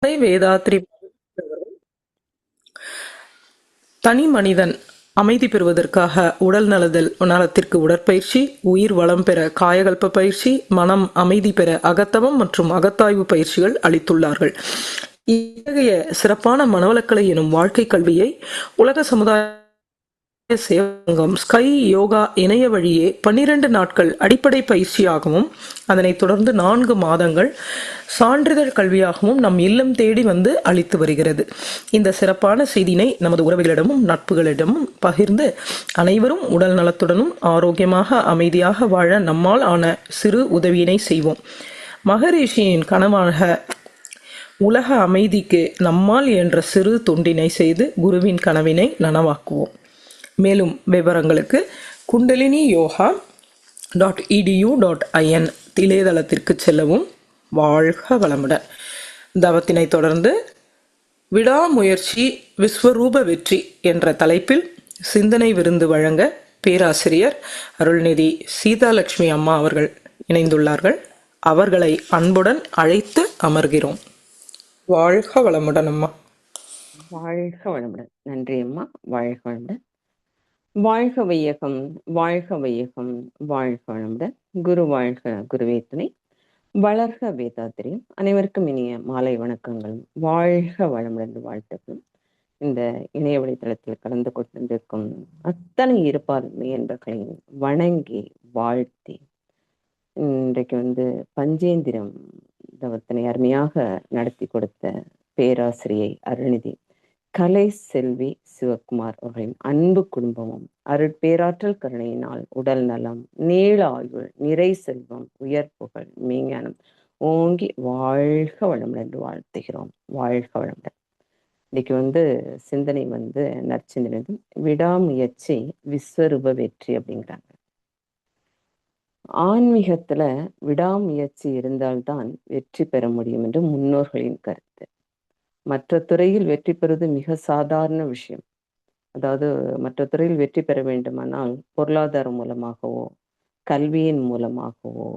வேதாத்ரி தனி மனிதன் அமைதி பெறுவதற்காக உடல் நலத்திற்கு உடற்பயிற்சி, உயிர் வளம் பெற காயகல்ப பயிற்சி, மனம் அமைதி பெற அகத்தவம் மற்றும் அகத்தாய்வு பயிற்சிகள் அளித்துள்ளார்கள். இத்தகைய சிறப்பான மனவளக்கலை எனும் வாழ்க்கை கல்வியை உலக சமுதாய சேவகம் ஸ்கை யோகா இணைய வழியே 12 நாட்கள் அடிப்படை பயிற்சியாகவும், அதனைத் தொடர்ந்து 4 மாதங்கள் சான்றிதழ் கல்வியாகவும் நம் இல்லம் தேடி வந்து அளித்து வருகிறது. இந்த சிறப்பான செய்தியினை நமது உறவுகளிடமும் நட்புகளிடமும் பகிர்ந்து அனைவரும் உடல் நலத்துடனும் ஆரோக்கியமாக அமைதியாக வாழ நம்மால் ஆன சிறு உதவியினை செய்வோம். மகரிஷியின் கனவாக உலக அமைதிக்கு நம்மால் என்ற சிறு தொண்டினை செய்து குருவின் கனவினை நனவாக்குவோம். மேலும் விவரங்களுக்கு kundaliniyoga.edu.in இணையதளத்திற்கு செல்லவும். வாழ்க வளமுடன். தவத்தினை தொடர்ந்து விடாமுயற்சி விஸ்வரூப வெற்றி என்ற தலைப்பில் சிந்தனை விருந்து வழங்க பேராசிரியர் அருள்நிதி சீதாலட்சுமி அம்மா அவர்கள் இணைந்துள்ளார்கள். அவர்களை அன்புடன் அழைத்து அமர்கிறோம். வாழ்க வளமுடன் அம்மா. வாழ்க வளமுடன். நன்றி அம்மா. வாழ்க வளமுடன். வாழ்க வையகம், வாழ்க வையகம், வாழ்க வளமுடன். குரு வாழ்க, குருவே துணை. வளர்க வேதாத்திரியம். அனைவருக்கும் இனிய மாலை வணக்கங்களும் வாழ்க வளமுடன் வாழ்த்துக்களும். இந்த இணைய வழித்தளத்தில் கலந்து கொண்டிருக்கும் அத்தனை இருப்பார்மை என்பர்களையும் வணங்கி வாழ்த்தி, இன்றைக்கு பஞ்சேந்திரம் தவத்தினை அருமையாக நடத்தி கொடுத்த பேராசிரியை அருள்நிதி கலை செல்வி சிவகுமார் அவர்களின் அன்பு குடும்பமும் அருட்பேராற்றல் கருணையினால் உடல் நலம், நீள ஆயுள், நிறை செல்வம், உயர் புகழ், மெய்ஞானம் ஓங்கி வாழ்க வளமுடன் என்று வாழ்த்துகிறோம். வாழ்க வளமுடன். இன்னைக்கு சிந்தனை நற்சிந்தனை விடாமுயற்சி விஸ்வரூப வெற்றி அப்படிங்கிறாங்க. ஆன்மீகத்துல விடாமுயற்சி இருந்தால்தான் வெற்றி பெற முடியும் என்று முன்னோர்களின் கருத்து. மற்ற துறையில் வெற்றி பெறுவது மிக சாதாரண விஷயம். அதாவது மற்ற துறையில் வெற்றி பெற வேண்டுமானால் பொருளாதாரம் மூலமாகவோ, கல்வியின் மூலமாகவோ,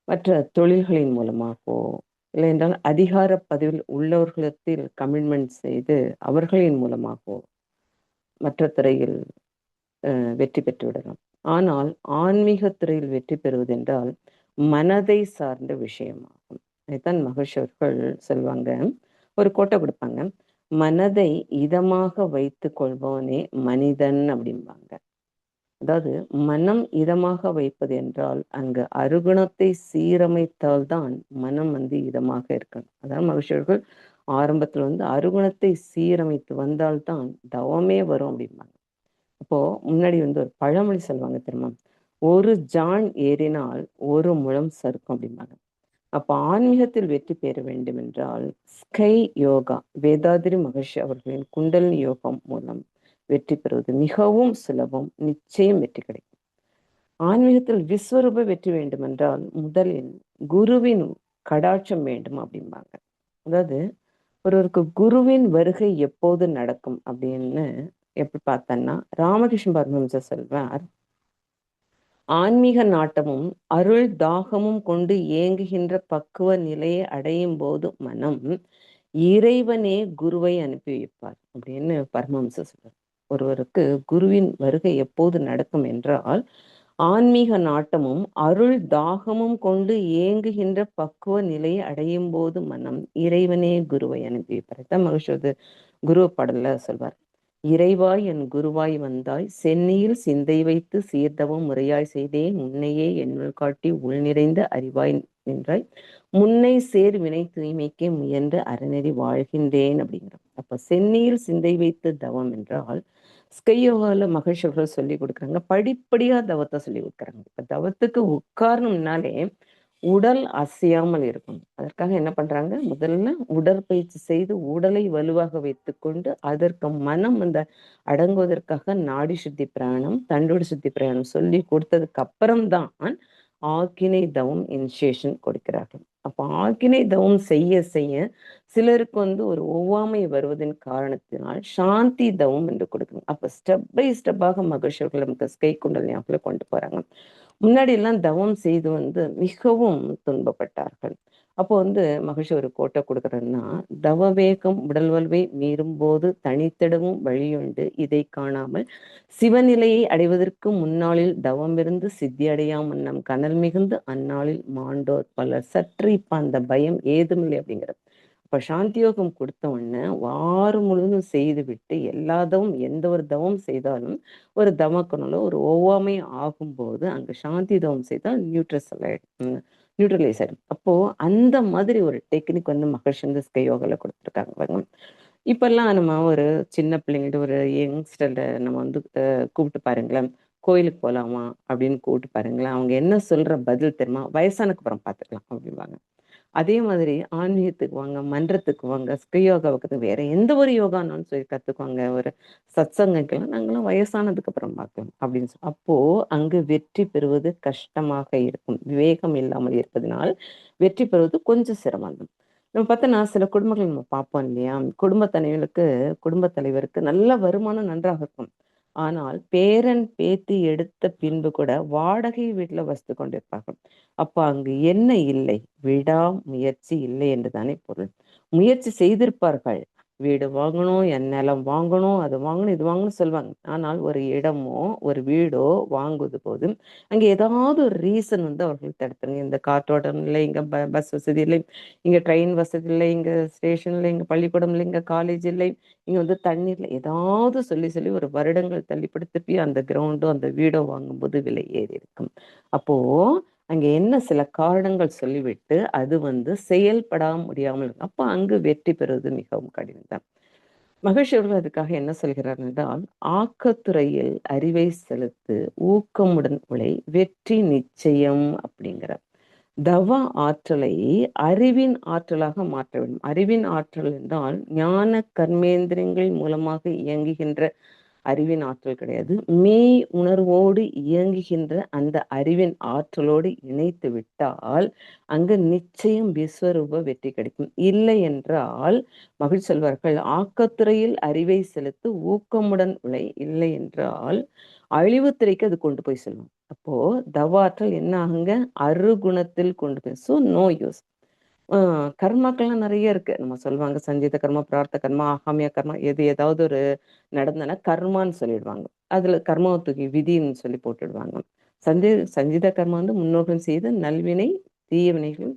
மற்ற தொழில்களின் மூலமாகவோ, இல்லை என்றால் அதிகார பதிவில் உள்ளவர்களிடத்தில் கமிட்மெண்ட் செய்து அவர்களின் மூலமாகவோ மற்ற துறையில் வெற்றி பெற்று விடலாம். ஆனால் ஆன்மீக துறையில் வெற்றி பெறுவதென்றால் மனதை சார்ந்த விஷயமாகும். இதைத்தான் மகர்ஷி அவர்கள் சொல்வாங்க, ஒரு கோட்டை கொடுப்பாங்க, மனதை இதமாக வைத்து கொள்பவனே மனிதன் அப்படிம்பாங்க. அதாவது மனம் இதமாக வைப்பது என்றால் அங்கு அருகுணத்தை சீரமைத்தால்தான் மனம் இதமாக இருக்கணும். அதாவது மகிழ்ச்சியர்கள் ஆரம்பத்துல அருகுணத்தை சீரமைத்து வந்தால்தான் தவமே வரும் அப்படிம்பாங்க. அப்போ முன்னாடி ஒரு பழமொழி சொல்லுவாங்க தெரியுமா, ஒரு ஜான் ஏறினால் ஒரு முழம் சறுக்கும் அப்படிம்பாங்க. அப்ப ஆன்மீகத்தில் வெற்றி பெற வேண்டும் என்றால் ஸ்கை யோகா, வேதாதிரி மகர்ஷி அவர்களின் குண்டலினி யோகம் மூலம் வெற்றி பெறுவது மிகவும் சுலபம். நிச்சயம் வெற்றி கிடைக்கும். ஆன்மீகத்தில் விஸ்வரூப வெற்றி வேண்டும் என்றால் முதலில் குருவின் கடாட்சம் வேண்டும் அப்படிம்பாங்க. அதாவது ஒருவருக்கு குருவின் வருகை எப்போது நடக்கும் அப்படின்னு எப்படி பார்த்தோன்னா, ராமகிருஷ்ண பரமஹம்சர் சொல்வார், ஆன்மீக நாட்டமும் அருள் தாகமும் கொண்டு ஏங்குகின்ற பக்குவ நிலையை அடையும் போது மனம் இறைவனே குருவை அனுப்பி வைப்பார் அப்படின்னு பரமஹம்சர் சொல்றார். ஒருவருக்கு குருவின் வருகை எப்போது நடக்கும் என்றால், ஆன்மீக நாட்டமும் அருள் தாகமும் கொண்டு ஏங்குகின்ற பக்குவ நிலையை அடையும் போது மனம் இறைவனே குருவை அனுப்பி வைப்பார். தான் மகிழ்ச்சி குரு பாடல்ல சொல்வார், இறைவாய் என் குருவாய் வந்தாய், சென்னியில் சிந்தை வைத்து சீர்தவும் முறையாய் செய்தேன், உன்னையே என்னுள் காட்டி உள் நிறைந்த அறிவாய் நின்றாய், முன்னை சேர் வினை தூய்மைக்கே முயன்ற அறநெறி வாழ்கின்றேன் அப்படிங்கிறோம். அப்ப சென்னியில் சிந்தை வைத்து தவம் என்றால் ஸ்கையோகால மகிழ்ச்சியர்கள் சொல்லி கொடுக்குறாங்க, படிப்படியா தவத்தை சொல்லி கொடுக்குறாங்க. இப்ப தவத்துக்கு உட்காரணும்னாலே உடல் அசையாமல் இருக்கும். அதற்காக என்ன பண்றாங்க, முதல்ல உடற்பயிற்சி செய்து உடலை வலுவாக வைத்துக்கொண்டு அதற்கு மனம் அடங்குவதற்காக நாடி சுத்தி பிராணம், தண்டோடு சுத்தி பிராணம் சொல்லி கொடுத்ததுக்கு அப்புறம்தான் ஆக்கினை தவம் இனிஷியேஷன் கொடுக்கிறார்கள். அப்ப ஆக்கினை தவம் செய்ய செய்ய சிலருக்கு ஒரு ஒவ்வாமை வருவதன் காரணத்தினால் சாந்தி தவம் என்று கொடுக்கணும். அப்ப ஸ்டெப் பை ஸ்டெப்பாக மகிழ்ச்சியர்கள் நமக்கு ஸ்கை குண்டலினியாக்குள்ள கொண்டு போறாங்க. முன்னாடி எல்லாம் தவம் செய்து மிகவும் துன்பப்பட்டார்கள். அப்போ வந்து மகிழ்ச்சி ஒரு கோட்டை கொடுக்குறதுன்னா, தவவேகம் உடல் வல்வை மீறும் போது தனித்திடவும் வழியுண்டு இதை காணாமல் சிவநிலையை அடைவதற்கு முன்னாளில் தவமிருந்து சித்தி அடையாமல் நம் கனல் மிகுந்து அந்நாளில் மாண்டோர் பலர். சற்று இப்ப அந்த பயம் ஏதுமில்லை அப்படிங்கிறது. இப்ப சாந்தி யோகம் கொடுத்த உடனே வாரம் முழுவதும் செய்து விட்டு எல்லா தவம் எந்த ஒரு தவம் செய்தாலும் ஒரு தமக்கணும்ல ஒரு ஒவ்வாமை ஆகும்போது அங்க சாந்தி தவம் செய்தால் நியூட்ரலைஸ் ஆயிடும். அப்போ அந்த மாதிரி ஒரு டெக்னிக் வந்து மகர்ஷி வந்து ஸ்கை யோகால கொடுத்துருக்காங்க பாருங்க. இப்பெல்லாம் நம்ம ஒரு சின்ன பிள்ளைங்கிட்ட ஒரு யங்ஸ்டர்ல நம்ம வந்து கூப்பிட்டு பாருங்களேன், கோயிலுக்கு போலாமா அப்படின்னு கூப்பிட்டு பாருங்களேன், அவங்க என்ன சொல்ற பதில் தெரியுமா? வயசானக்கு அப்புறம் பார்த்துக்கலாம் அப்படிம்பாங்க. அதே மாதிரி ஆன்மீகத்துக்கு வாங்க, மன்றத்துக்கு வாங்க, ஸ்ரீ யோகாவுக்கு வேற எந்த ஒரு யோகானாலும் சொல்லி கத்துக்குவாங்க. ஒரு சத்சங்கங்கெல்லாம் நாங்களாம் வயசானதுக்கு அப்புறம் பார்க்கலாம் அப்படின்னு சொல்லி. அப்போ அங்கு வெற்றி பெறுவது கஷ்டமாக இருக்கும். விவேகம் இல்லாமல் இருப்பதனால் வெற்றி பெறுவது கொஞ்சம் சிரமம் தான். நம்ம பார்த்தோன்னா சில குடும்பங்கள் நம்ம பார்ப்போம் இல்லையா? குடும்பத் தலைவருக்கு நல்ல வருமானம் நன்றாக இருக்கும். ஆனால் பேரன் பேத்தி எடுத்த பின்பு கூட வாடகை வீட்டுல வசித்து கொண்டிருப்பார்கள். அப்ப அங்கு என்ன இல்லை? விடாமுயற்சி இல்லை என்றுதானே பொருள். முயற்சி செய்திருப்பார்கள். வீடு வாங்கணும், என் நிலம் வாங்கணும், அது வாங்கணும், இது வாங்கணும் சொல்லுவாங்க. ஆனால் ஒரு இடமோ ஒரு வீடோ வாங்குவது போது அங்க ஏதாவது ஒரு ரீசன் வந்து அவர்கள் தடுத்துருங்க. இந்த காற்றோட்டம் இல்லை, இங்க பஸ் வசதி இல்லை, இங்க ட்ரெயின் வசதி இல்லை, இங்க ஸ்டேஷன் இல்லை, இங்க பள்ளிக்கூடம் இல்லை, இங்க காலேஜ் இல்லை, இங்க வந்து தண்ணீர்ல ஏதாவது சொல்லி சொல்லி ஒரு வருடங்கள் தள்ளிப்பட்டு திருப்பி அந்த கிரவுண்டோ அந்த வீடோ வாங்கும்போது விலை ஏறி இருக்கும். அப்போ அங்க என்ன சில காரணங்கள் சொல்லிவிட்டு அது வந்து செயல்படாம முடியாமல் இருக்கும். அப்ப அங்கு வெற்றி பெறுவது மிகவும் கடினம் தான். மகிழ்ச்சி அவர்கள் அதுக்காக என்ன சொல்கிறார் என்றால், ஆக்கத்துறையில் அறிவை செலுத்து, ஊக்கமுடன் உழை, வெற்றி நிச்சயம் அப்படிங்கிறார். தவ ஆற்றலை அறிவின் ஆற்றலாக மாற்ற வேண்டும். அறிவின் ஆற்றல் என்றால் ஞான கர்மேந்திரங்கள் மூலமாக இயங்குகின்ற அறிவின் ஆற்றல் கிடையாது. மெய் உணர்வோடு இயங்குகின்ற அந்த அறிவின் ஆற்றலோடு இணைத்து விட்டால் அங்கு நிச்சயம் விஸ்வரூப வெற்றி கிடைக்கும். இல்லை என்றால் மகிழ் செல்வார்கள், ஆக்கத்துறையில் அறிவை செலுத்து, ஊக்கமுடன் உழை, இல்லை என்றால் அழிவுத்துறைக்கு அது கொண்டு போய் செல்லும். அப்போ தவாற்றல் என்ன ஆகுங்க? அருகுணத்தில் கொண்டு போய், ஸோ நோ யூஸ். கர்மாக்கள்லாம் நிறைய இருக்கு. நம்ம சொல்லுவாங்க சஞ்சீத கர்மா, பிரார்த்த கர்மா, ஆகாமிய கர்மா, ஏதாவது ஒரு நடந்தனா கர்மான்னு சொல்லிடுவாங்க. அதுல கர்மாவை தூக்கி விதின்னு சொல்லி போட்டுடுவாங்க. சஞ்சீத கர்மா வந்து முன்னோர்கள் செய்த நல்வினை தீய வினைகள்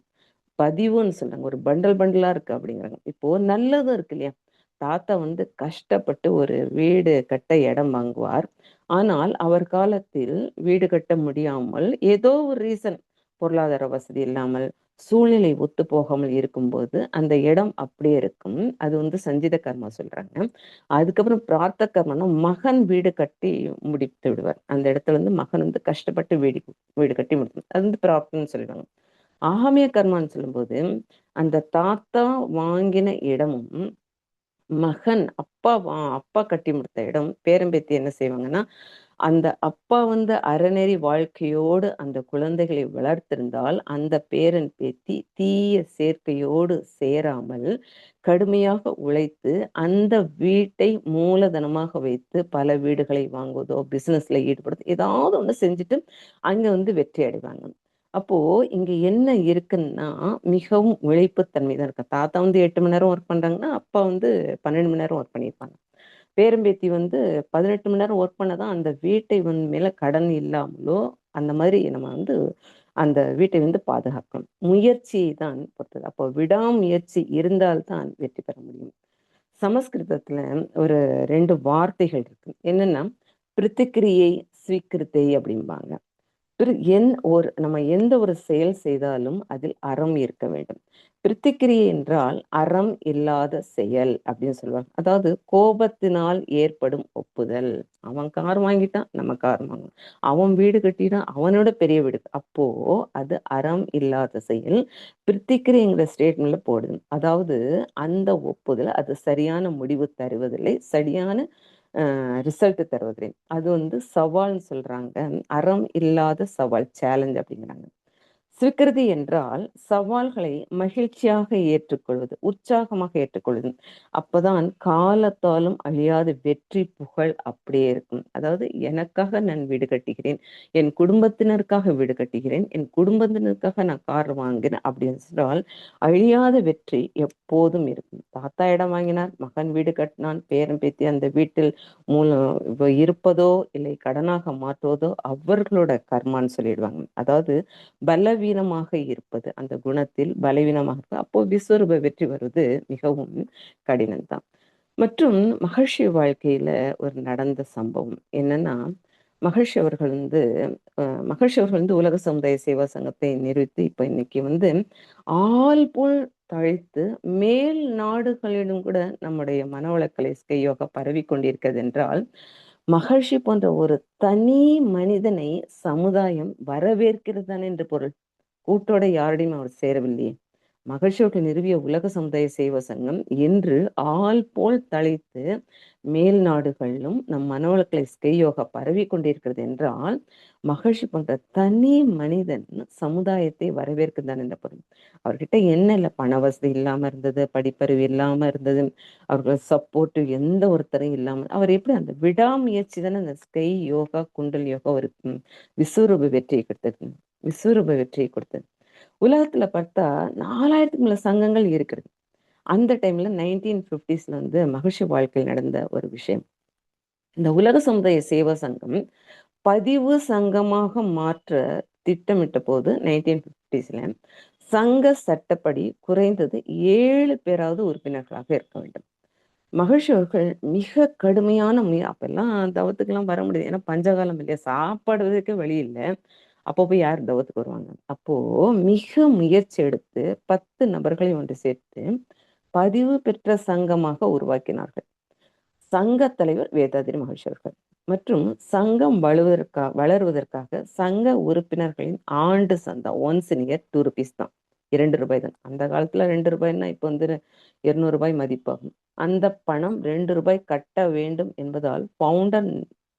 பதிவுன்னு சொல்றாங்க. ஒரு பண்டல் பண்டலா இருக்கு அப்படிங்கிறாங்க. இப்போ நல்லதும் இருக்கு இல்லையா? தாத்தா வந்து கஷ்டப்பட்டு ஒரு வீடு கட்ட இடம் வாங்குவார். ஆனால் அவர் காலத்தில் வீடு கட்ட முடியாமல் ஏதோ ஒரு ரீசன், பொருளாதார வசதி இல்லாமல், சூழ்நிலை ஒத்து போகாமல் இருக்கும்போது அந்த இடம் அப்படியே இருக்கும். அது வந்து சஞ்சித கர்மா சொல்றாங்க. அதுக்கப்புறம் பிரார்த்த கர்மனா மகன் வீடு கட்டி முடித்து விடுவார். அந்த இடத்துல வந்து மகன் வந்து கஷ்டப்பட்டு வீடு கட்டி முடிக்கும். அது வந்து பிரார்த்தனை சொல்லுவாங்க. ஆகாமிய கர்மான்னு சொல்லும்போது அந்த தாத்தா வாங்கின இடமும் மகன் அப்பா கட்டி முடித்த இடம் பேரம்பேத்தி என்ன செய்வாங்கன்னா, அந்த அப்பா வந்து அறநெறி வாழ்க்கையோடு அந்த குழந்தைகளை வளர்த்திருந்தால் அந்த பேரன் பேத்தி தீய சேர்க்கையோடு சேராமல் கடுமையாக உழைத்து அந்த வீட்டை மூலதனமாக வைத்து பல வீடுகளை வாங்குவதோ பிசினஸ்ல ஈடுபடுத்து ஏதாவது ஒண்ணு செஞ்சுட்டு அங்க வந்து வெற்றி அடைவாங்க. அப்போ இங்க என்ன இருக்குன்னா மிகவும் உழைப்புத்தன்மை தான் இருக்கு. தாத்தா வந்து 8 மணி நேரம் ஒர்க் பண்றாங்கன்னா அப்பா வந்து 12 மணி நேரம் ஒர்க் பண்ணியிருப்பாங்க. பேரம்பேத்தி வந்து 18 மணி நேரம் ஒர்க் பண்ணதான் அந்த வீட்டை வந்து மேல கடன் இல்லாமலோ அந்த மாதிரி நம்ம வந்து அந்த வீட்டை வந்து பாதுகாக்கணும். முயற்சியை தான் பொறுத்தது. அப்போ விடாமுயற்சி இருந்தால்தான் வெற்றி பெற முடியும். சமஸ்கிருதத்துல ஒரு 2 வார்த்தைகள் இருக்கு. என்னன்னா பிரதிக்கிரியை ஸ்வீகிருத்தை அப்படிம்பாங்க. நம்ம எந்த ஒரு செயல் செய்தாலும் அதில் அறம் இருக்க வேண்டும். பிரதிக்கிரியை என்றால் அறம் இல்லாத செயல் அப்படின்னு சொல்லுவாங்க. அதாவது கோபத்தினால் ஏற்படும் ஒப்புதல். அவன் கார் வாங்கிட்டான், நம்ம கார் வாங்கணும். அவன் வீடு கட்டிட்டான், அவனோட பெரிய வீடு. அப்போ அது அறம் இல்லாத செயல். பிரதிக்கிரிங்கிற ஸ்டேட்மெண்ட்ல போடுது. அதாவது அந்த ஒப்புதல் அது சரியான முடிவு தருவதில்லை, சரியான ரிசல்ட் தருவதில்லை. அது வந்து சவால்னு சொல்றாங்க. அறம் இல்லாத சவால், சேலஞ்ச் அப்படிங்கிறாங்க. ஸ்வீகிருதி என்றால் சவால்களை மகிழ்ச்சியாக ஏற்றுக்கொள்வது, உற்சாகமாக ஏற்றுக்கொள்வது. அப்பதான் காலத்தாலும் அழியாத வெற்றி புகழ் அப்படியே இருக்கும். அதாவது எனக்காக நான் வீடு கட்டுகிறேன், என் குடும்பத்தினருக்காக வீடு கட்டுகிறேன், என் குடும்பத்தினருக்காக நான் கார் வாங்கினேன் அப்படின்னு சொன்னால் அழியாத வெற்றி எப்போதும் இருக்கும். தாத்தா இடம் வாங்கினார், மகன் வீடு கட்டினான், பேரன் பேத்தி அந்த வீட்டில் இருப்பதோ இல்லை கடனாக மாற்றுவதோ அவர்களோட கர்மான்னு சொல்லிடுவாங்க. அதாவது பலவீனமாக இருப்பது, அந்த குணத்தில் பலவீனமாக இருப்பது, அப்போ விஸ்வரூப வெற்றி வருவது மிகவும் கடினம்தான். மற்றும் மகர்ஷி வாழ்க்கையில ஒரு நடந்த சம்பவம் என்னன்னா, மகர்ஷி அவர்கள் வந்து மகர்ஷி அவர்கள் வந்து உலக சமுதாய சேவா சங்கத்தை நிறுவித்து இப்ப இன்னைக்கு வந்து ஆள் போல் தழைத்து மேல் நாடுகளிலும் கூட நம்முடைய மனவளக்கலை ஸ்கை யோகா பரவி கொண்டிருக்கிறது என்றால், மகர்ஷி போன்ற ஒரு தனி மனிதனை சமுதாயம் வரவேற்கிறது என்று பொருள். கூட்டோட யாரோடையும் அவர் சேரவில்லையே. மகர்ஷி அவர்கள் நிறுவிய உலக சமுதாய சேவா சங்கம் இன்று ஆள் போல் தழைத்து மேல் நாடுகளிலும் நம் மனவளக்கலை ஸ்கை யோகா பரவி கொண்டிருக்கிறது என்றால், மகர்ஷி போன்ற தனி மனிதன் சமுதாயத்தை வரவேற்குதான் என்ற பொருள். அவர்கிட்ட என்ன இல்லை, பண வசதி இல்லாம இருந்தது, படிப்பறிவு இல்லாம இருந்தது, அவர்கள் சப்போர்ட்டிவ் எந்த ஒருத்தரும் இல்லாம அவர் எப்படி அந்த விடாமுயற்சி தானே அந்த ஸ்கை யோகா குண்டல் யோகா ஒரு விஸ்வரூப வெற்றியை கொடுத்தது. விஸ்வரூப வெற்றியை கொடுத்தது. உலகத்துல பார்த்தா 4000க்கு மேல சங்கங்கள் இருக்கிறது. அந்த டைம்ல 1950ஸ்ல வந்து மகர்ஷி வாழ்க்கையில் நடந்த ஒரு விஷயம். இந்த உலக சமுதாய சேவா சங்கம் பதிவு சங்கமாக மாற்ற திட்டமிட்ட போது 1950ஸ்ல சங்க சட்டப்படி குறைந்தது 7 பேராவது உறுப்பினர்களாக இருக்க வேண்டும். மகிழ்ச்சி அவர்கள் மிக கடுமையான அப்பெல்லாம் தவத்துக்கெல்லாம் வர முடியாது, ஏன்னா பஞ்சகாலம் இல்லையா, சாப்பாடுவதற்கே வழி இல்லை. அப்போ போய் யார் தவத்துக்கு வருவாங்க? அப்போ மிக முயற்சி எடுத்து 10 நபர்களை ஒன்று சேர்த்து பதிவு பெற்ற சங்கமாக உருவாக்கினார்கள். சங்க தலைவர் வேதாதிரி மகர்ஷி அவர்கள் மற்றும் சங்கம் வளருவதற்காக சங்க உறுப்பினர்களின் ஆண்டு சந்தா ஒன்ஸ் இன் இயர் ₹2 தான், ₹2 தான். அந்த காலத்துல ₹2 இப்போ வந்து ₹200 மதிப்பாகும். அந்த பணம் ₹2 கட்ட வேண்டும் என்பதால் பவுண்டர்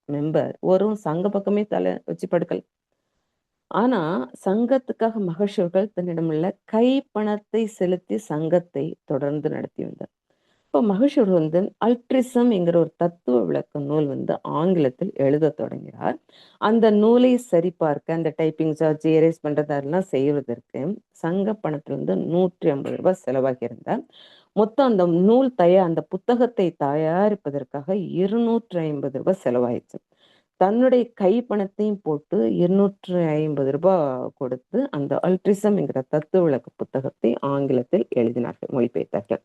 மெம்பர் ஒரு சங்க பக்கமே தலை வச்சு படுக்கல. ஆனா சங்கத்துக்காக மகர்ஷி அவர்கள் தன்னிடமுள்ள கை பணத்தை செலுத்தி சங்கத்தை தொடர்ந்து நடத்தி வந்தார். இப்போ மகர்ஷி அவர்கள் வந்து அல்ட்ரிசம் என்கிற ஒரு தத்துவ விளக்க நூல் வந்து ஆங்கிலத்தில் எழுத தொடங்கினார். அந்த நூலை சரிபார்க்க அந்த டைப்பிங் சார்ஜ் எரேஸ் பண்றதெல்லாம் செய்வதற்கு சங்க பணத்துல வந்து ₹150 செலவாகி இருந்தார். மொத்தம் அந்த அந்த புத்தகத்தை தயாரிப்பதற்காக ₹250 செலவாயிடுச்சு. தன்னுடைய கை பணத்தையும் போட்டு ₹250 கொடுத்து அந்த அல்ட்ரிசம் என்கிற தத்துவ விளக்க புத்தகத்தை ஆங்கிலத்தில் எழுதினார்கள், மொழிபெயர்த்தார்கள்.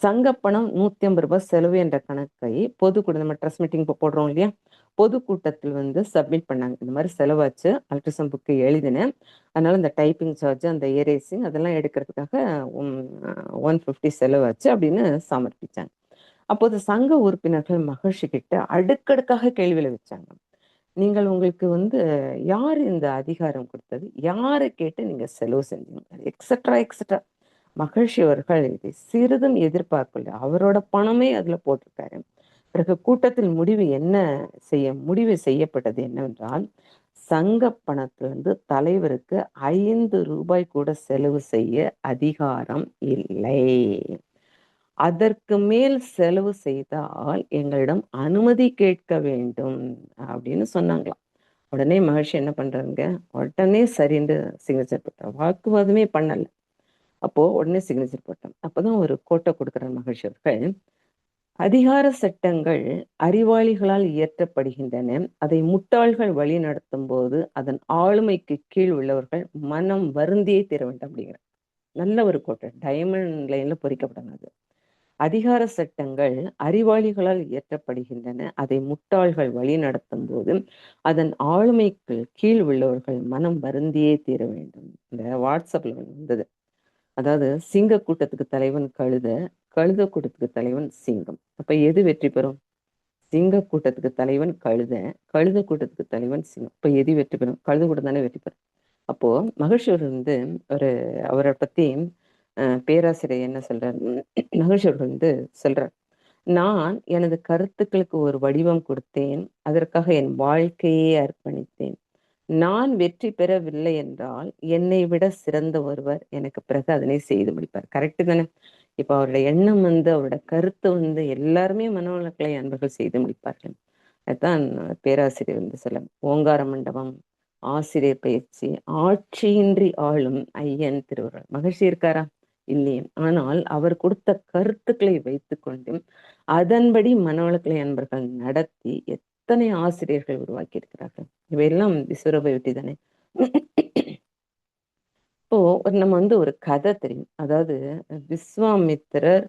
சங்க பணம் ₹150 செலவு என்ற கணக்கை பொதுக்கூட்டம், நம்ம ட்ரஸ்ட் மீட்டிங் இப்போ போடுறோம் இல்லையா, பொதுக்கூட்டத்தில் வந்து சப்மிட் பண்ணாங்க. இந்த மாதிரி செலவாச்சு, அல்ட்ரிசம் புக்கு எழுதினேன், அதனால இந்த டைப்பிங் சார்ஜ் அந்த எரேசிங் அதெல்லாம் எடுக்கிறதுக்காக 150 செலவாச்சு அப்படின்னு சமர்ப்பிச்சாங்க. அப்போது சங்க உறுப்பினர்கள் மகர்ஷி கிட்ட அடுக்கடுக்காக கேள்விகளை வச்சாங்க. நீங்கள் உங்களுக்கு வந்து யார் இந்த அதிகாரம் கொடுத்தது, யாரை கேட்டு நீங்க செலவு செஞ்சீங்க, எக்ஸெட்ரா எக்ஸெட்ரா. மகர்ஷி அவர்கள் இதை சிறிதும் எதிர்பார்க்கல, அவரோட பணமே அதுல போட்டிருக்காரு. பிறகு கூட்டத்தில் முடிவு செய்யப்பட்டது என்னவென்றால், சங்க பணத்திலிருந்து தலைவருக்கு ₹5 கூட செலவு செய்ய அதிகாரம் இல்லை. அதற்கு மேல் செலவு செய்தால் எங்களிடம் அனுமதி கேட்க வேண்டும் அப்படின்னு சொன்னாங்களாம். உடனே மகர்ஷி என்ன பண்றாங்க, உடனே சரின்னு சிக்னேச்சர் போட்டார். வாக்குவாதமே பண்ணல. அப்போ உடனே சிக்னேச்சர் போட்டோம். அப்பதான் ஒரு கோட்டை கொடுக்குறார் மகர்ஷி அவர்கள். அதிகார சட்டங்கள் அறிவாளிகளால் இயற்றப்படுகின்றன, அதை முட்டாள்கள் வழி நடத்தும் போது அதன் ஆளுமைக்கு கீழ் உள்ளவர்கள் மனம் வருந்தியே தீர வேண்டும் அப்படிங்கிற நல்ல ஒரு கோட்டை, டைமண்ட் லைன்ல பொறிக்கப்பட்டது. அதிகார சட்டங்கள் அறிவாளிகளால் இயற்றப்படுகின்றன, அதை முட்டாள்கள் வழி நடத்தும் போது அதன் ஆளுமைக்கு கீழ் உள்ளவர்கள் மனம் வருந்தியே தீர வேண்டும். இந்த வாட்ஸ்அப்ல வந்தது, அதாவது சிங்க கூட்டத்துக்கு தலைவன் கழுத, கழுத கூட்டத்துக்கு தலைவன் சிங்கம். அப்ப எது வெற்றி பெறும்? சிங்க கூட்டத்துக்கு தலைவன் கழுத, கழுத கூட்டத்துக்கு தலைவன் சிங்கம். இப்ப எது வெற்றி பெறும்? கழுத கூட்டம் தானே வெற்றி பெறும். அப்போ மகர்ஷி வந்து ஒரு அவரை பத்தி பேராசிரியர் என்ன சொல்றாரு, மகர்ஷி வந்து சொல்றார், நான் எனது கருத்துக்களுக்கு ஒரு வடிவம் கொடுத்தேன், அதற்காக என் வாழ்க்கையே அர்ப்பணித்தேன். நான் வெற்றி பெறவில்லை என்றால் என்னை விட சிறந்த ஒருவர் எனக்கு பிறகு அதனை செய்து முடிப்பார். கரெக்டு தானே? இப்ப அவருடைய எண்ணம் வந்து, அவரோட கருத்து வந்து எல்லாருமே மனவளக்கலை அன்பர்கள் செய்து முடிப்பார்கள். அதுதான் பேராசிரியர் வந்து சொல்ல, ஓங்கார மண்டபம், ஆசிரியர் பயிற்சி, ஆட்சியின்றி ஆளும் ஐயன் திருவருள். மகிழ்ச்சி இருக்காரா? இல்லையே. ஆனால் அவர் கொடுத்த கருத்துக்களை வைத்துக்கொண்டு அதன்படி மனவளக்கலை அன்பர்கள் நடத்தி எத்தனை ஆசிரியர்கள் உருவாக்கி இருக்கிறார்கள். இவையெல்லாம் விஸ்வரூப வெற்றி தானே. இப்போ நம்ம வந்து ஒரு கதை தெரியும். அதாவது விஸ்வாமித்திரர்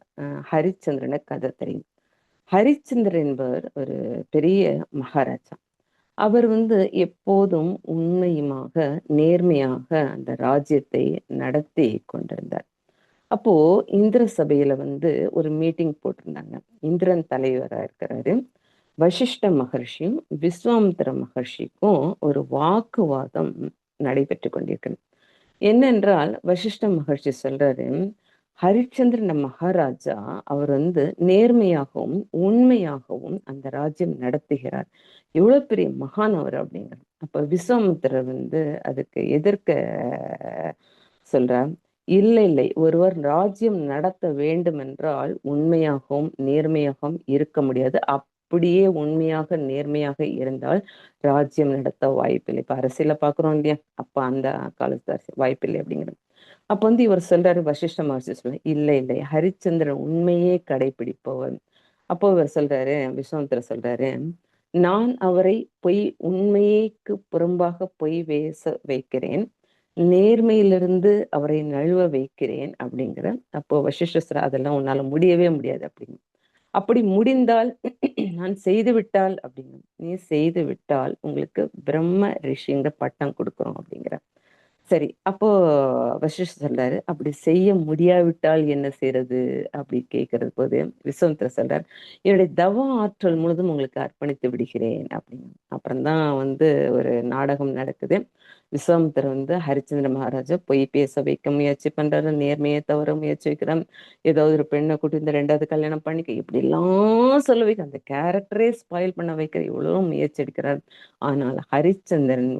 ஹரிச்சந்திரன கதை தெரியும். ஹரிச்சந்திரன் என்பவர் ஒரு பெரிய மகாராஜா. அவர் வந்து எப்போதும் உண்மையுமாக நேர்மையாக அந்த ராஜ்யத்தை நடத்தி கொண்டிருந்தார். அப்போ இந்திர சபையில வந்து ஒரு மீட்டிங் போட்டிருந்தாங்க. இந்திரன் தலைவரா இருக்கிறாரு. வசிஷ்ட மகர்ஷியும் விஸ்வாமித்திர மகர்ஷிக்கும் ஒரு வாக்குவாதம் நடைபெற்று கொண்டிருக்கிறது. என்னென்றால் வசிஷ்ட மகர்ஷி சொல்றாரு, ஹரிச்சந்திரன் மகாராஜா அவர் வந்து நேர்மையாகவும் உண்மையாகவும் அந்த ராஜ்யம் நடத்துகிறார். எவ்வளவு பெரிய மகான் அவர் அப்படிங்கிறார். அப்ப விஸ்வாமித்திரர் வந்து அதுக்கு எதிர்க்க சொல்றார், இல்லை இல்லை, ஒருவர் ராஜ்யம் நடத்த வேண்டும் என்றால் உண்மையாகவும் நேர்மையாகவும் இருக்க முடியாது. அப்படியே உண்மையாக நேர்மையாக இருந்தால் ராஜ்யம் நடத்த வாய்ப்பில்லை. இப்ப அரசியல பாக்குறோம் இல்லையா, அப்ப அந்த காலத்து அரசியல் வாய்ப்பில்லை அப்படிங்கிறது. அப்ப வந்து இவர் சொல்றாரு, வசிஷ்ட மகர்ஷி சொல்ல, இல்லை இல்லை, ஹரிச்சந்திரன் உண்மையே கடைபிடிப்பவர். அப்போ இவர் சொல்றாரு, விஸ்வாமித்திரர் சொல்றாரு, நான் அவரை உண்மைக்கு புறம்பாக பொய் பேச வைக்கிறேன், நேர்மையிலிருந்து அவரை நழுவ வைக்கிறேன் அப்படிங்கிற. அப்போ வசிஷ்டர், அதெல்லாம் உன்னால முடியவே முடியாது அப்படின்னு. அப்படி முடிந்தால் நான் செய்து விட்டால் அப்படிங்க, நீ செய்து விட்டால் உங்களுக்கு பிரம்ம ரிஷிங்கிற பட்டம் கொடுக்குறோம் அப்படிங்கிற. சரி, அப்போ வசிஷ்டர் சொல்றாரு, அப்படி செய்ய முடியாவிட்டால் என்ன செய்யறது அப்படி கேட்கறது போது விஸ்வாமித்திரர் சொல்றார், என்னுடைய தவ ஆற்றல் முழுதும் உங்களுக்கு அர்ப்பணித்து விடுகிறேன் அப்படின்னு. அப்புறம்தான் வந்து ஒரு நாடகம் நடக்குது. விஸ்வாமித்திரர் வந்து ஹரிச்சந்திர மகாராஜா பொய் பேச வைக்க முயற்சி பண்றாரு, நேர்மையை தவிர முயற்சி வைக்கிறான், ஏதாவது ஒரு பெண்ணை கூட்டி இந்த ரெண்டாவது கல்யாணம் பண்ணிக்க இப்படி எல்லாம் சொல்ல வைக்க, அந்த கேரக்டரே ஸ்பாயில் பண்ண வைக்கிற இவ்வளவு முயற்சி எடுக்கிறார். ஆனால் ஹரிச்சந்திரன்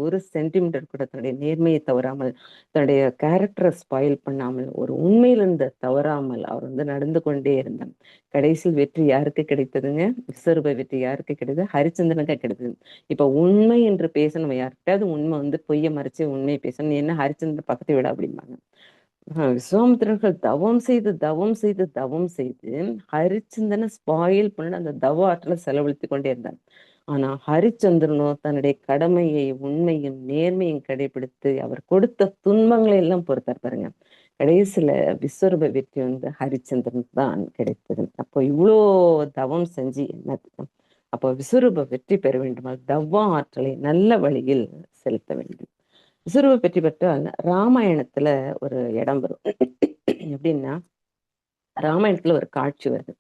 ஒரு சென்டிமீட்டர் கூட தன்னுடைய நேர்மையை தவறாமல், தன்னுடைய கேரக்டரை ஸ்பாயில் பண்ணாமல், ஒரு உண்மையிலிருந்து தவறாமல் அவர் வந்து நடந்து கொண்டே இருந்தார். கடைசியில் வெற்றி யாருக்கு கிடைத்ததுங்க? விஸ்வரூப வெற்றி யாருக்கு கிடைத்தது? ஹரிச்சந்திரனுக்கு கிடைத்தது. இப்ப உண்மை என்று பேச நம்ம யார்கிட்டயாவது உண்மை வந்து பொய்ய மறைச்சு உண்மையை பேசணும், நீ என்ன ஹரிச்சந்திரன் பக்கத்தை விட அப்படிம்பாங்க. விஸ்வாமித்திரர்கள் தவம் செய்து தவம் செய்து தவம் செய்து ஹரிச்சந்திரனை ஸ்பாயில் பண்ண அந்த தவ ஆற்றலை செலவழித்து கொண்டே இருந்தார். ஆனா ஹரிச்சந்திரனோ தன்னுடைய கடமையை உண்மையும் நேர்மையும் கடைபிடித்து அவர் கொடுத்த துன்பங்களை எல்லாம் பொறுத்தார் பாருங்க. கடைசியில விஸ்வரூப வெற்றி வந்து ஹரிச்சந்திரன் தான் கிடைத்தது. அப்போ இவ்வளோ தவம் செஞ்சு என்னத்துக்கு? அப்போ விஸ்வரூப வெற்றி பெற வேண்டுமால் தவ ஆற்றலை நல்ல வழியில் செலுத்த வேண்டும். விஸ்வரூப வெற்றி பெற்றால் ராமாயணத்துல ஒரு இடம் வரும். எப்படின்னா, ராமாயணத்துல ஒரு காட்சி வருது.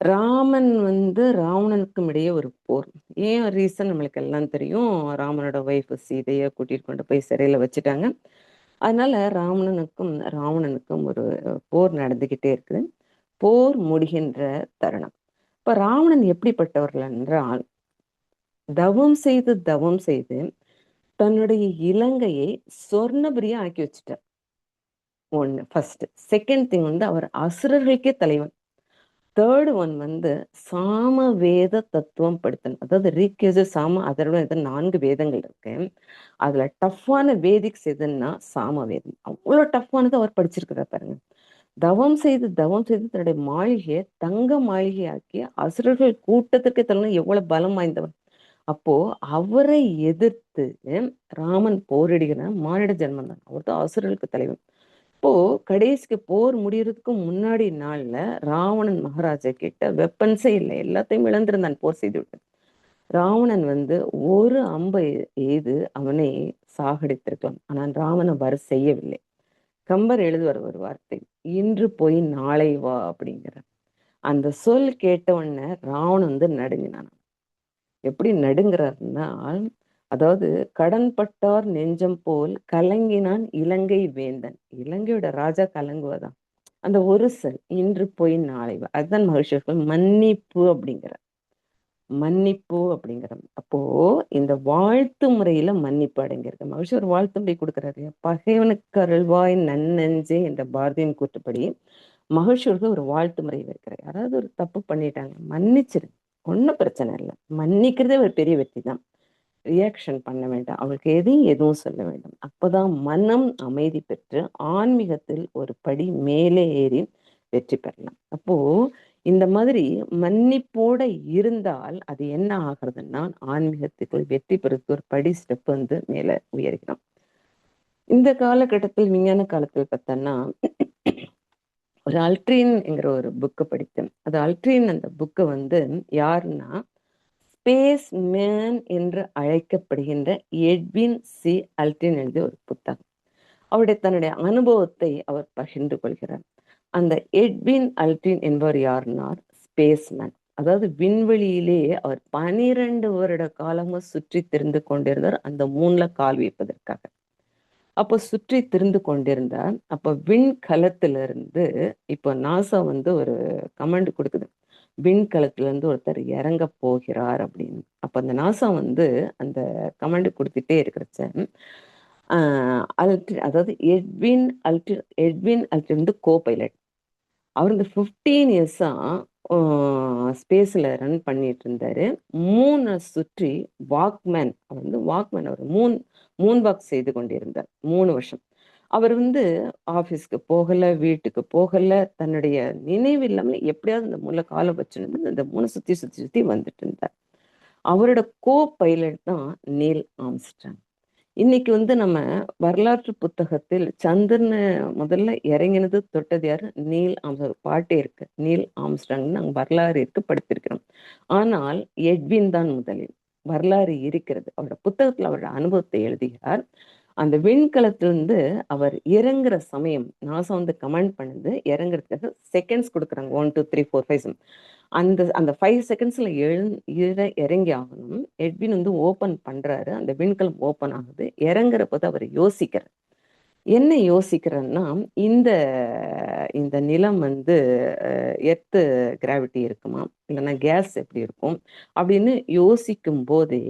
ராமன் வந்து ராவணனுக்கும் இடையே ஒரு போர். ஏன் ரீசன் நம்மளுக்கு எல்லாம் தெரியும். ராமனோட ஒய்ஃப் சீதையை கூட்டிட்டு கொண்டு போய் சிறையில வச்சுட்டாங்க. அதனால ராவணனுக்கும் ஒரு போர் நடந்துகிட்டே இருக்குது. போர் முடிகின்ற தருணம். இப்ப ராவணன் எப்படிப்பட்டவர்கள் என்றால், தவம் செய்து தவம் செய்து தன்னுடைய இலங்கையை சொர்ணபுரியா ஆக்கி வச்சுட்டார். ஒண்ணு ஃபர்ஸ்ட். செகண்ட் திங் வந்து அவர் அசுரர்களுக்கே தலைவன். தேர்ட் ஒன் வந்து சாம வேத தத்துவம் படுத்தல். அதாவது ரிக்யஜு சாம அதர்வ 4 வேதங்கள் இருக்கு. அதுல டஃப்பான வேதிக்ஸ் எதுன்னா சாம வேதம். அவ்வளவு டஃப்பானது அவர் படிச்சிருக்கிறார் பாருங்க. தவம் செய்து தவம் செய்து தன்னுடைய மாளிகையை தங்க மாளிகையாக்கி அசுரர்கள் கூட்டத்திற்கு தலைவன் எவ்வளவு பலம் வாய்ந்தவர். அப்போ அவரை எதிர்த்து ராமன் போரிடுகிற மானிட ஜென்மம் தான். அவர் தான் அசுரர்களுக்கு தலைவன். இப்போ கடைசிக்கு போர் முடியறதுக்கு முன்னாடி நாள்ல ராவணன் மகாராஜா கிட்ட வெப்பன்ஸே இல்லை, எல்லாத்தையும் இழந்திருந்தான் போர் செய்து விட்டு. ராவணன் வந்து ஒரு அம்பை எய்து அவனை சாகடித்திருக்கலாம், ஆனால் ராவணன் வர செய்யவில்லை. கம்பர் எழுதுவார் ஒரு வார்த்தை, இன்று போய் நாளை வா அப்படிங்கிற. அந்த சொல் கேட்ட உடனே ராவணன் வந்து நடுங்கினான். எப்படி நடுங்கிறாருன்னா, அதாவது கடன் பட்டார் நெஞ்சம் போல் கலங்கினான் இலங்கை வேந்தன். இலங்கையோட ராஜா கலங்குவதான். அந்த ஒரு சொல், இன்று போய் நாளை வா. அதுதான் மகிழ்ச்சியர்கள் மன்னிப்பு அப்படிங்கிற. மன்னிப்பு அப்படிங்கிறது. அப்போ இந்த வாழ்த்து முறையில மன்னிப்பு அடங்கியிருக்கு. மகிழ்ச்சி ஒரு வாழ்த்து முறை கொடுக்குறாரு. பகைவனுக்கு அருள்வாய் நன்னெஞ்சே என்ற பாரதியின் கூற்றுப்படி மகிழ்ச்சியோருக்கு ஒரு வாழ்த்து முறை வைக்கிறார். யாராவது ஒரு தப்பு பண்ணிட்டாங்க, மன்னிச்சிரு, ஒன்றும் பிரச்சனை இல்லை. மன்னிக்கிறதே ஒரு பெரிய வெற்றி தான். ரியாக்ஷன் பண்ண வேண்டாம், அவளுக்கு எதையும் எதுவும் சொல்ல வேண்டாம். அப்போதான் மனம் அமைதி பெற்று ஆன்மீகத்தில் ஒரு படி மேலே ஏறி வெற்றி பெறலாம். அப்போ இந்த மாதிரி மன்னிப்போட இருந்தால் அது என்ன ஆகுறதுன்னா ஆன்மீகத்துக்குள் வெற்றி பெறதுக்கு ஒரு படி ஸ்டெப் வந்து மேல உயர்கிறோம். இந்த காலகட்டத்தில் விஞ்ஞான காலத்தில் பார்த்தோன்னா ஒரு அல்ட்ரின்ங்கிற ஒரு புக்கை படித்தேன். அது அல்ட்ரின் அந்த புக்கை வந்து யாருன்னா ஸ்பேஸ் மேன் என்று அழைக்கப்படுகின்ற எட்வின் சி அல்ட்ரின் எழுதிய ஒரு புத்தகம். அவருடைய தன்னுடைய அனுபவத்தை அவர் பகிர்ந்து கொள்கிறார். அந்த எட்வின் அல்ட்ரின் என்பவர் யாருன்னா ஸ்பேஸ்மேன். அதாவது விண்வெளியிலே அவர் 12 வருட காலமும் சுற்றி திரிந்து கொண்டிருந்தார், அந்த மூணுல கால் வைப்பதற்காக. அப்போ சுற்றி திரிந்து கொண்டிருந்தார். அப்போ விண்கலத்திலிருந்து இப்போ நாசா வந்து ஒரு கமாண்ட் கொடுக்குது, விண்கலத்திலிருந்து ஒருத்தர் இறங்க போகிறார் அப்படின்னு. அப்போ அந்த நாசா வந்து அந்த கமாண்ட் கொடுத்துட்டே இருக்கிறச்ச அதாவது எட்வின் அல்ட்ரின் வந்து கோ பைலட். அவர் இந்த 15 இயர்ஸா ஸ்பேஸ்ல ரன் பண்ணிட்டு இருந்தாரு. மூணை சுற்றி வாக்மேன், அவர் வந்து வாக்மேன், அவர் மூன் வாக் செய்து கொண்டிருந்தார் 3 வருஷம். அவர் வந்து ஆபீஸ்க்கு போகல, வீட்டுக்கு போகல, தன்னுடைய நினைவு இல்லாமல் எப்படியாவது இந்த மூணு காலை வச்சுருந்து இந்த மூணு சுத்தி சுத்தி சுத்தி வந்துட்டு இருந்தார். அவரோட கோ பைலட் தான் நீல் ஆம்ஸ்ட்ராங். இன்னைக்கு வந்து நம்ம வரலாற்று புத்தகத்தில் சந்திரன் முதல்ல இறங்கினது தொட்டது யாரு? Neil Armstrong. பாட்டே இருக்கு, நீல் ஆம்ஸ்ட்ராங் நாங்க வரலாறு இருக்கு, படித்திருக்கிறோம். ஆனால் எட்வின் தான் முதலில். வரலாறு இருக்கிறது, அவரோட புத்தகத்துல அவரோட அனுபவத்தை எழுதுகிறார். அந்த விண்கலத்திலிருந்து அவர் இறங்குற சமயம் நாசா வந்து கமெண்ட் பண்ணுது, இறங்குறதுக்காக செகண்ட்ஸ் கொடுக்குறாங்க, 1 2 3 4 5. அந்த அந்த 5 செகண்ட்ஸ்ல இறங்கி ஆகணும். எட்வின் வந்து ஓபன் பண்றாரு, அந்த விண்கலம் ஓபன் ஆகுது. இறங்குற போது அவர் யோசிக்கிறார். என்ன யோசிக்கிறேன்னா, இந்த இந்த நிலம் வந்து எர்த்து கிராவிட்டி இருக்குமா, இல்லைன்னா கேஸ் எப்படி இருக்கும் அப்படின்னு யோசிக்கும் போதே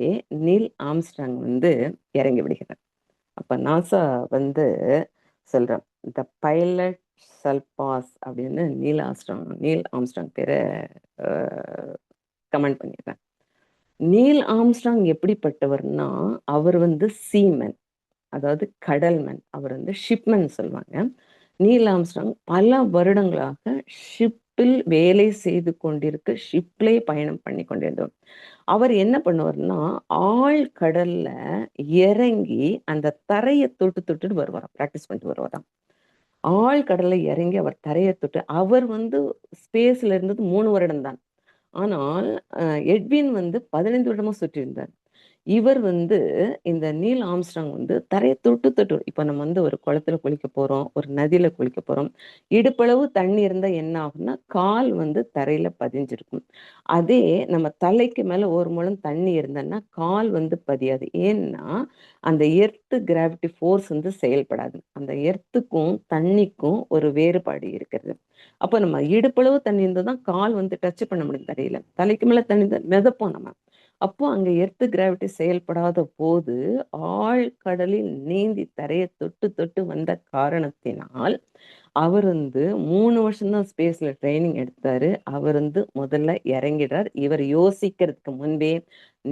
நீல் ஆம்ஸ்ட்ராங் வந்து இறங்கி விடுகிறார். அப்ப நாசா வந்து சொல்றேன், த பைலட் ஷல் பாஸ் அப்படின்னு நீல் ஆம்ஸ்ட்ராங் பேரை கமெண்ட் பண்ணிடுறேன். நீல் ஆம்ஸ்ட்ராங் எப்படிப்பட்டவர்னா, அவர் வந்து சீமன், அதாவது கடல்மன். அவர் வந்து ஷிப்மன் சொல்லுவாங்க. நீல் ஆம்ஸ்ட்ராங் பல வருடங்களாக ஷிப்பில் வேலை செய்து கொண்டிருக்க, ஷிப்லே பயணம் பண்ணி கொண்டிருந்தவர். அவர் என்ன பண்ணுவார்னா, ஆழ் கடல்ல இறங்கி அந்த தரையை தொட்டு தொட்டுட்டு வருவாராம், ப்ராக்டிஸ் பண்ணிட்டு வருவாராம். ஆழ் கடல்ல இறங்கி அவர் தரையை தொட்டு, அவர் வந்து ஸ்பேஸ்ல இருந்தது 3 வருடம் தான். ஆனால் எட்வின் வந்து 15 வருடமா சுற்றி இருந்தார். இவர் வந்து இந்த நீல் ஆம்ஸ்ட்ராங் வந்து தரையை தொட்டு தொட்டு, இப்ப நம்ம வந்து ஒரு குளத்துல குளிக்க போறோம், ஒரு நதியில குளிக்க போறோம், இடுப்பளவு தண்ணி இருந்தா என்ன ஆகும்னா கால் வந்து தரையில பதிஞ்சிருக்கும். அதே நம்ம தலைக்கு மேல ஒரு முழம் தண்ணி இருந்ததுன்னா கால் வந்து பதியாது. ஏன்னா அந்த எர்த்து கிராவிட்டி ஃபோர்ஸ் வந்து செயல்படாது. அந்த எர்த்துக்கும் தண்ணிக்கும் ஒரு வேறுபாடு இருக்கிறது. அப்போ நம்ம இடுப்பளவு தண்ணி இருந்தால் தான் கால் வந்து டச் பண்ண முடியும் தரையில, தலைக்கு மேல தண்ணி தான் மிதப்போம் நம்ம. அப்போ அங்க எர்த்து கிராவிட்டி செயல்படாத போது ஆழ்கடலில் நீந்தி தரையை தொட்டு தொட்டு வந்த காரணத்தினால் அவர் வந்து 3 வருஷம் தான் ஸ்பேஸ்ல ட்ரைனிங் எடுத்தாரு. அவர் வந்து முதல்ல இறங்கிடுறார். இவர் யோசிக்கிறதுக்கு முன்பே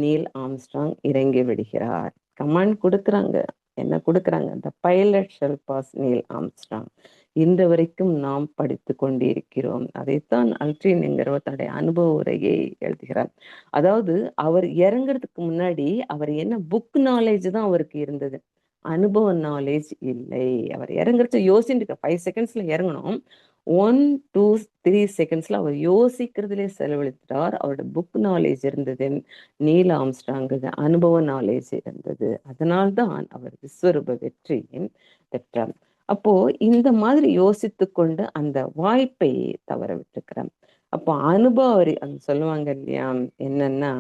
நீல் ஆம்ஸ்ட்ராங் இறங்கி விடுகிறார். கமாண்ட் கொடுக்குறாங்க, என்ன கொடுக்குறாங்க? The pilot shall pass Neil Armstrong. இந்த வரைக்கும் நாம் படித்து கொண்டிருக்கிறோம். அதைத்தான் அல்ட்ரின் என்கிறவர் தன்னுடைய அனுபவ உரையை எழுதுகிறார். அதாவது அவர் இறங்குறதுக்கு முன்னாடி அவர் என்ன புக் நாலேஜ் தான் அவருக்கு இருந்தது, அனுபவ நாலேஜ் இல்லை. அவர் இறங்குறச்ச யோசிச்சுட்டு 5 செகண்ட்ஸ்ல இறங்கணும், 1 2 3 செகண்ட்ஸ்ல அவர் யோசிக்கிறதுலே செலவழித்தார். அவரோட புக் நாலேஜ் இருந்தது, நீல் ஆம்ஸ்ட்ராங்குக்கு அனுபவ நாலேஜ் இருந்தது. அதனால்தான் அவர் விஸ்வரூப வெற்றி பெற்றார். அப்போ இந்த மாதிரி யோசித்து கொண்டு அந்த வாய்ப்பை தவற விட்டுருக்கிறார். அப்போ அந்த சொல்லுவாங்க இல்லையா, என்னன்னா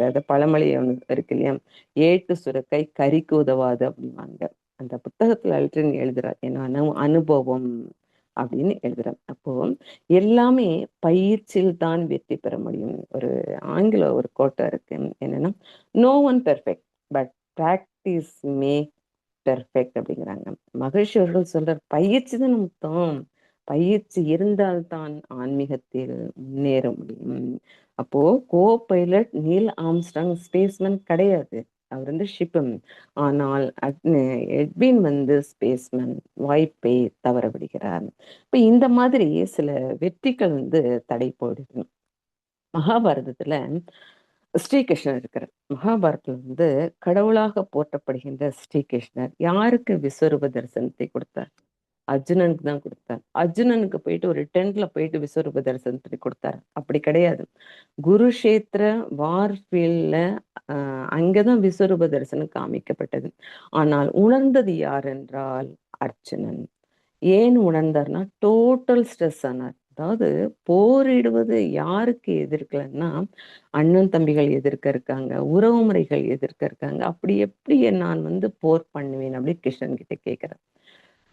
அந்த பழமொழி ஒன்று இருக்கு இல்லையா, ஏட்டு சுரக்காய் கறிக்கு உதவாது அப்படின்வாங்க. அந்த புத்தகத்துல அல்ட்ரின் எழுதுறார், என்ன அனுபவம், அப்படின்னு எழுதுறேன். அப்போ எல்லாமே பயிற்சியில் தான் வெற்றி பெற முடியும். ஒரு ஆங்கில ஒரு கோட்டை இருக்கு. என்னன்னா, no one perfect but practice make perfect அப்படிங்கிறாங்க. மகரிஷி அவர்கள் சொல்ற பயிற்சி தான் முக்கியம். பயிற்சி இருந்தால்தான் ஆன்மீகத்தில் முன்னேற முடியும். அப்போ கோ பைலட் நீல் ஆம்ஸ்ட்ராங் ஸ்பேஸ்மேன் கிடையாது. அவர் வந்து ஷிப்பம். ஆனால் எட்வின் வந்து ஸ்பேஸ்மேன் வாய்ப்பை தவற விடுகிறார். இப்ப இந்த மாதிரி சில வெற்றிகள் வந்து தடை போடுது. மகாபாரதத்துல ஸ்ரீகிருஷ்ணர் இருக்கிறார். மகாபாரதத்துல வந்து கடவுளாக போற்றப்படுகின்ற ஸ்ரீகிருஷ்ணர் யாருக்கு விஸ்வரூப தரிசனத்தை கொடுத்தார்? அர்ஜுனனுக்கு தான் கொடுத்தார். அர்ஜுனனுக்கு போயிட்டு ஒரு டென்ட்ல போயிட்டு விஸ்வரூப தரிசனத்தை கொடுத்தார்? அப்படி கிடையாது. குருஷேத்திர வார்ஃபீல்ட்ல அங்கதான் விஸ்வரூப தரிசனம் காமிக்கப்பட்டது. ஆனால் உணர்ந்தது யார் என்றால் அர்ஜுனன். ஏன் உணர்ந்தார்னா டோட்டல் ஸ்ட்ரெஸ் ஆனார். அதாவது போரிடுவது யாருக்கு எதிர்க்கலன்னா, அண்ணன் தம்பிகள் எதிர்க்க இருக்காங்க, உறவு முறைகள் எதிர்க்க இருக்காங்க. அப்படி எப்படி நான் வந்து போர் பண்ணுவேன் அப்படின்னு கிருஷ்ணன் கிட்ட கேட்கிறார்.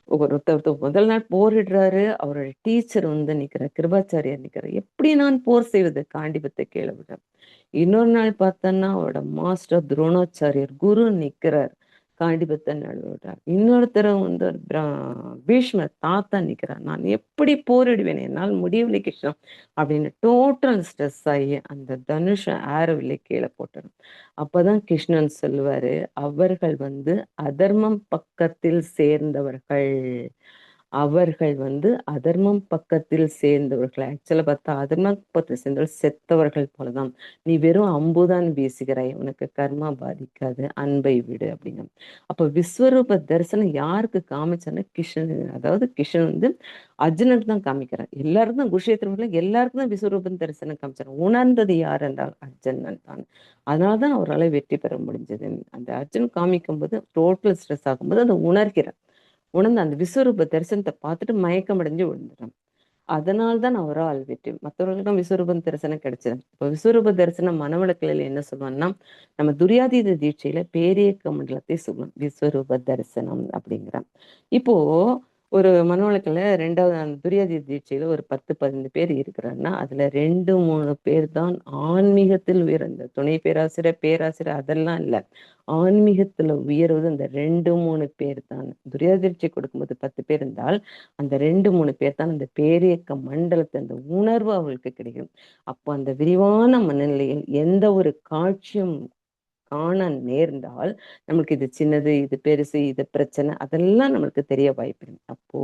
ஒருத்தர் முதல் நாள் போரிடுறாரு, அவரோட டீச்சர் வந்து நிக்கிறார், கிருபாச்சாரியார் நிக்கிறார். எப்படி நான் போர் செய்வது? காண்டிபத்தை கீழே விடுறார். இன்னொரு நாள் பார்த்தோன்னா அவரோட மாஸ்டர் துரோணாச்சாரியர் குரு நிக்கிறார், காண்டிபத்தை நழுவிடுறார். இன்னொருத்தர் வந்து பீஷ்மர் தாத்தா நிக்கிறார். நான் எப்படி போரிடுவேன்? என்னால் முடியவில்லை கிருஷ்ணா அப்படின்னு டோட்டல் ஸ்ட்ரெஸ் ஆகி அந்த தனுஷ ஆரவில்லை கீழே போட்டுரும். அப்பதான் கிருஷ்ணன் சொல்லுவாரு, அவர்கள் வந்து அதர்மம் பக்கத்தில் சேர்ந்தவர்கள். அவர்கள் வந்து அதர்மம் பக்கத்தில் சேர்ந்தவர்கள். ஆக்சுவலா பார்த்தா அதர்ம பக்கத்தில் சேர்ந்தவர்கள் செத்தவர்கள் போலதான். நீ வெறும் அம்புதான் வீசுகிறாய், உனக்கு கர்மா பாதிக்காது, அன்பை விடு அப்படிங்க. அப்ப விஸ்வரூப தரிசனம் யாருக்கு காமிச்சான்னு கிருஷ்ணன், அதாவது கிருஷ்ணன் வந்து அர்ஜுனனுக்கு தான் காமிக்கிறார். எல்லாருக்கும் தான் குருஷேத்திரத்துல எல்லாருக்கும் தான் விஸ்வரூபம் தரிசனம் காமிச்சார். உணர்ந்தது யார் என்றால் அர்ஜுனன் தான். அதனாலதான் அவரால் வெற்றி பெற முடிஞ்சது. அந்த அர்ஜுன் காமிக்கும் போது டோட்டல் ஸ்ட்ரெஸ் ஆகும்போது அதை உணர்கிறார். உணர்ந்து அந்த விஸ்வரூப தரிசனத்தை பார்த்துட்டு மயக்கம் அடைஞ்சு விழுந்துட்டான். அதனால்தான் அவரால் வெற்றி. மற்றவர்களுக்கும் விஸ்வரூபம் தரிசனம் கிடைச்சது. இப்போ விஸ்வரூப தரிசனம் மனவளக்கலையில என்ன சொல்லுவாங்கன்னா, நம்ம துரியாதீத தீட்சையில பேரியக்க மண்டலத்தை சொல்லுவோம் விஸ்வரூப தரிசனம் அப்படிங்கிறான். இப்போ ஒரு மனவளக்கல ரெண்டாவது அந்த துரியாதீத தீட்சையில ஒரு 10-15 பேர் இருக்கிறாங்கன்னா அதுல 2-3 பேர் தான் ஆன்மீகத்தில் உயர்ந்த துணை பேராசிரியர் பேராசிரியர் அதெல்லாம் இல்லை. ஆன்மீகத்துல உயர்வது அந்த 2-3 பேர் தான். துரியாதீத தீட்சை கொடுக்கும்போது 10 பேர் இருந்தால் அந்த 2-3 பேர் தான் அந்த பேரியக்க மண்டலத்தை அந்த உணர்வு அவங்களுக்கு கிடைக்கும். அப்போ அந்த விரிவான மனநிலையில் எந்த ஒரு காட்சியும் காண நேர்ந்தால் நம்மளுக்கு இது சின்னது, இது பெருசு, இது பிரச்சனை அதெல்லாம் நம்மளுக்கு தெரிய வாய்ப்பிடும். அப்போ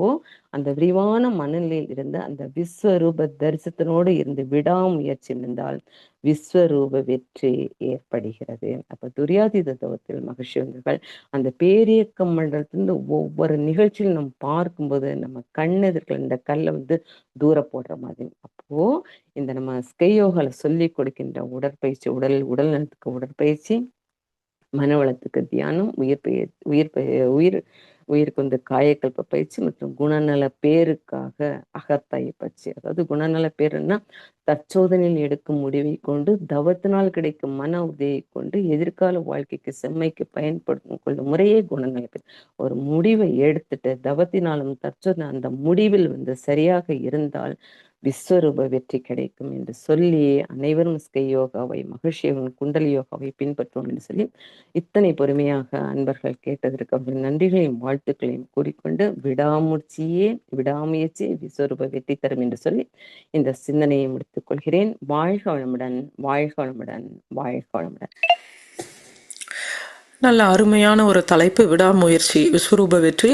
அந்த விரிவான மனநிலையில் இருந்து அந்த விஸ்வரூப தரிசனத்தோடு இருந்து விடாமுயற்சி இருந்தால் விஸ்வரூப வெற்றி ஏற்படுகிறது. அப்ப துரியாதீத தவத்தில் மகிழ்ச்சி வந்தவர்கள் அந்த பேரியக்க மண்டலத்திலிருந்து ஒவ்வொரு நிகழ்ச்சியில் நம்ம பார்க்கும்போது நம்ம கண்ணெதிர்க்கில் இந்த கல்லை வந்து தூர போடுற மாதிரி. அப்போ இந்த நம்ம ஸ்கை யோகால சொல்லி கொடுக்கின்ற உடற்பயிற்சி, உடல் நலத்துக்கு உடற்பயிற்சி, மனவளத்துக்கு தியானம், உயிருக்கு வந்து காயக்கல்ப பயிற்சி மற்றும் குணநல பேருக்காக அகத்தாய் பயிற்சி. அதாவது குணநல பேருன்னா தற்சோதனையில் எடுக்கும் முடிவை கொண்டு தவத்தினால் கிடைக்கும் மன உதவியை கொண்டு எதிர்கால வாழ்க்கைக்கு செம்மைக்கு பயன்படுத்தும் கொள்ளும் முறையே குணநல பேர். ஒரு முடிவை எடுத்துட்டு தவத்தினாலும் தற்சோதனை அந்த முடிவில் வந்து சரியாக இருந்தால் விஸ்வரூப வெற்றி கிடைக்கும் என்று சொல்லி அனைவரும் ஸ்கை யோகாவை, மகிழ்ச்சியவன் குண்டலி யோகாவை பின்பற்றுவோம் என்று சொல்லி இத்தனை பொறுமையாக அன்பர்கள் கேட்டதற்கு அவர்கள் நன்றிகளையும் வாழ்த்துக்களையும் கூறிக்கொண்டு விடாமுயற்சியே விஸ்வரூப வெற்றி தரும் என்று சொல்லி இந்த சிந்தனையை முடித்துக் கொள்கிறேன். வாழ்க வளமுடன், வாழ்க வளமுடன், வாழ்க வளமுடன். நல்ல அருமையான ஒரு தலைப்பு, விடாமுயற்சி விஸ்வரூப வெற்றி.